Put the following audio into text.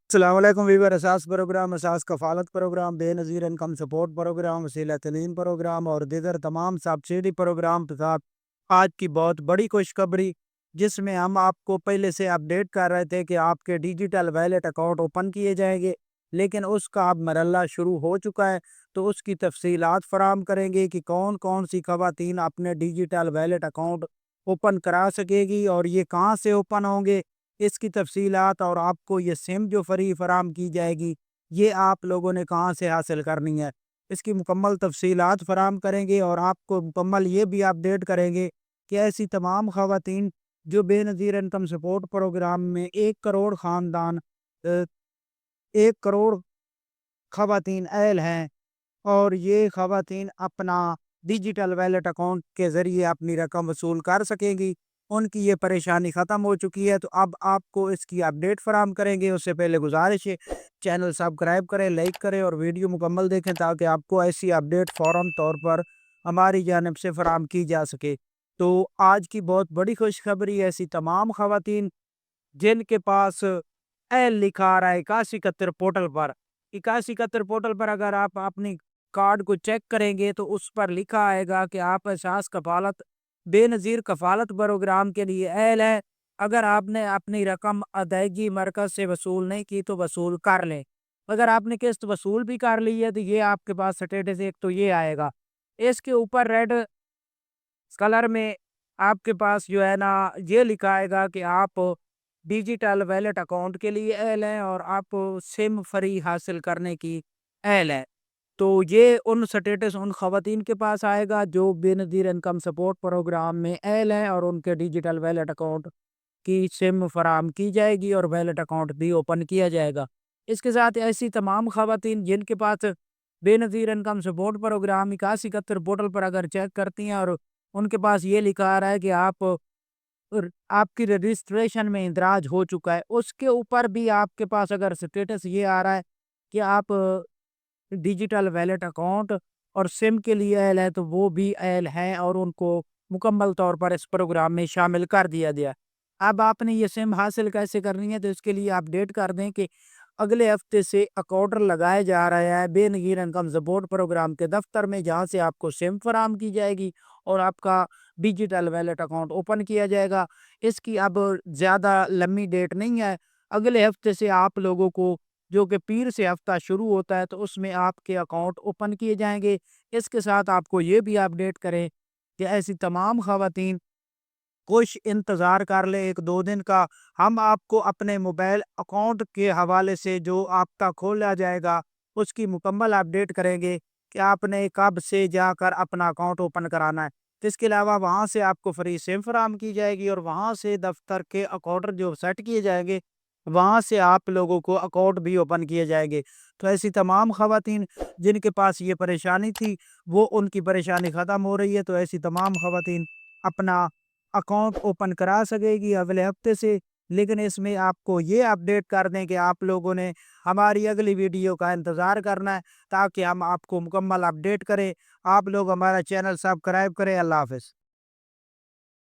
السلام علیکم ویور اساس پروگرام اساس کفالت پروگرام بے نظیر انکم سپورٹ پروگرام وسیلہ تعلیم پروگرام اور دیگر تمام سبسڈی پروگرام کے ساتھ آج کی بہت بڑی خوشخبری، جس میں ہم آپ کو پہلے سے اپڈیٹ کر رہے تھے کہ آپ کے ڈیجیٹل ویلیٹ اکاؤنٹ اوپن کیے جائیں گے، لیکن اس کا اب مرحلہ شروع ہو چکا ہے۔ تو اس کی تفصیلات فراہم کریں گے کہ کون کون سی خواتین اپنے ڈیجیٹل ویلیٹ اکاؤنٹ اوپن کرا سکے گی اور یہ کہاں سے اوپن ہوں گے، اس کی تفصیلات اور آپ کو یہ سم جو فری فراہم کی جائے گی یہ آپ لوگوں نے کہاں سے حاصل کرنی ہے، اس کی مکمل تفصیلات فراہم کریں گے اور آپ کو مکمل یہ بھی اپڈیٹ کریں گے کہ ایسی تمام خواتین جو بے نظیر انکم سپورٹ پروگرام میں 1 کروڑ خاندان 1 کروڑ خواتین اہل ہیں اور یہ خواتین اپنا ڈیجیٹل ویلیٹ اکاؤنٹ کے ذریعے اپنی رقم وصول کر سکیں گی، ان کی یہ پریشانی ختم ہو چکی ہے۔ تو اب آپ کو اس کی اپڈیٹ فراہم کریں گے، اس سے پہلے گزارش ہے چینل سبسکرائب کریں، لائک کریں اور ویڈیو مکمل دیکھیں تاکہ آپ کو ایسی اپڈیٹ فوراً طور پر ہماری جانب سے فراہم کی جا سکے۔ تو آج کی بہت بڑی خوشخبری، ایسی تمام خواتین جن کے پاس ایل لکھا آ رہا ہے 8171 پورٹل پر، 8171 پورٹل پر اگر آپ اپنی کارڈ کو چیک کریں گے تو اس پر لکھا آئے گا کہ آپ احساس کفالت بے نظیر کفالت پروگرام کے لیے اہل ہے، اگر آپ نے اپنی رقم ادائیگی مرکز سے وصول نہیں کی تو وصول کر لیں، اگر آپ نے قسط وصول بھی کر لی ہے تو یہ آپ کے پاس سٹیٹس ایک تو یہ آئے گا، اس کے اوپر ریڈ کلر میں آپ کے پاس جو ہے نا یہ لکھا آئے گا کہ آپ ڈیجیٹل ویلیٹ اکاؤنٹ کے لیے اہل ہیں اور آپ سم فری حاصل کرنے کی اہل ہے۔ تو یہ ان سٹیٹس ان خواتین کے پاس آئے گا جو بے نظیر انکم سپورٹ پروگرام میں اہل ہیں اور ان کے ڈیجیٹل ویلیٹ اکاؤنٹ کی سم فراہم کی جائے گی اور ویلیٹ اکاؤنٹ بھی اوپن کیا جائے گا۔ اس کے ساتھ ایسی تمام خواتین جن کے پاس بے نظیر انکم سپورٹ پروگرام 8171 پورٹل پر اگر چیک کرتی ہیں اور ان کے پاس یہ لکھا آ رہا ہے کہ آپ کی رجسٹریشن میں اندراج ہو چکا ہے، اس کے اوپر بھی آپ کے پاس اگر سٹیٹس یہ آ رہا ہے کہ آپ ڈیجیٹل ویلیٹ اکاؤنٹ اور سم کے لیے اہل ہے تو وہ بھی اہل ہیں اور ان کو مکمل طور پر اس پروگرام میں شامل کر دیا گیا۔ اب آپ نے یہ سم حاصل کیسے کرنی ہے تو اس کے لیے اپڈیٹ کر دیں کہ اگلے ہفتے سے اکاؤنٹر لگایا جا رہا ہے بے نظیر انکم سپورٹ پروگرام کے دفتر میں، جہاں سے آپ کو سم فراہم کی جائے گی اور آپ کا ڈیجیٹل ویلیٹ اکاؤنٹ اوپن کیا جائے گا۔ اس کی اب زیادہ لمبی ڈیٹ نہیں ہے، اگلے ہفتے سے آپ لوگوں کو جو کہ پیر سے ہفتہ شروع ہوتا ہے تو اس میں آپ کے اکاؤنٹ اوپن کیے جائیں گے۔ اس کے ساتھ آپ کو یہ بھی اپڈیٹ کریں کہ ایسی تمام خواتین کچھ انتظار کر لے 1-2 دن کا، ہم آپ کو اپنے موبائل اکاؤنٹ کے حوالے سے جو آپ کا کھولا جائے گا اس کی مکمل اپڈیٹ کریں گے کہ آپ نے کب سے جا کر اپنا اکاؤنٹ اوپن کرانا ہے۔ اس کے علاوہ وہاں سے آپ کو فری سم فراہم کی جائے گی اور وہاں سے دفتر کے اکاؤنٹر جو سیٹ کیے جائیں گے وہاں سے آپ لوگوں کو اکاؤنٹ بھی اوپن کیے جائیں گے۔ تو ایسی تمام خواتین جن کے پاس یہ پریشانی تھی وہ ان کی پریشانی ختم ہو رہی ہے، تو ایسی تمام خواتین اپنا اکاؤنٹ اوپن کرا سکے گی اگلے ہفتے سے۔ لیکن اس میں آپ کو یہ اپڈیٹ کر دیں کہ آپ لوگوں نے ہماری اگلی ویڈیو کا انتظار کرنا ہے تاکہ ہم آپ کو مکمل اپڈیٹ کریں۔ آپ لوگ ہمارا چینل سبسکرائب کریں۔ اللہ حافظ۔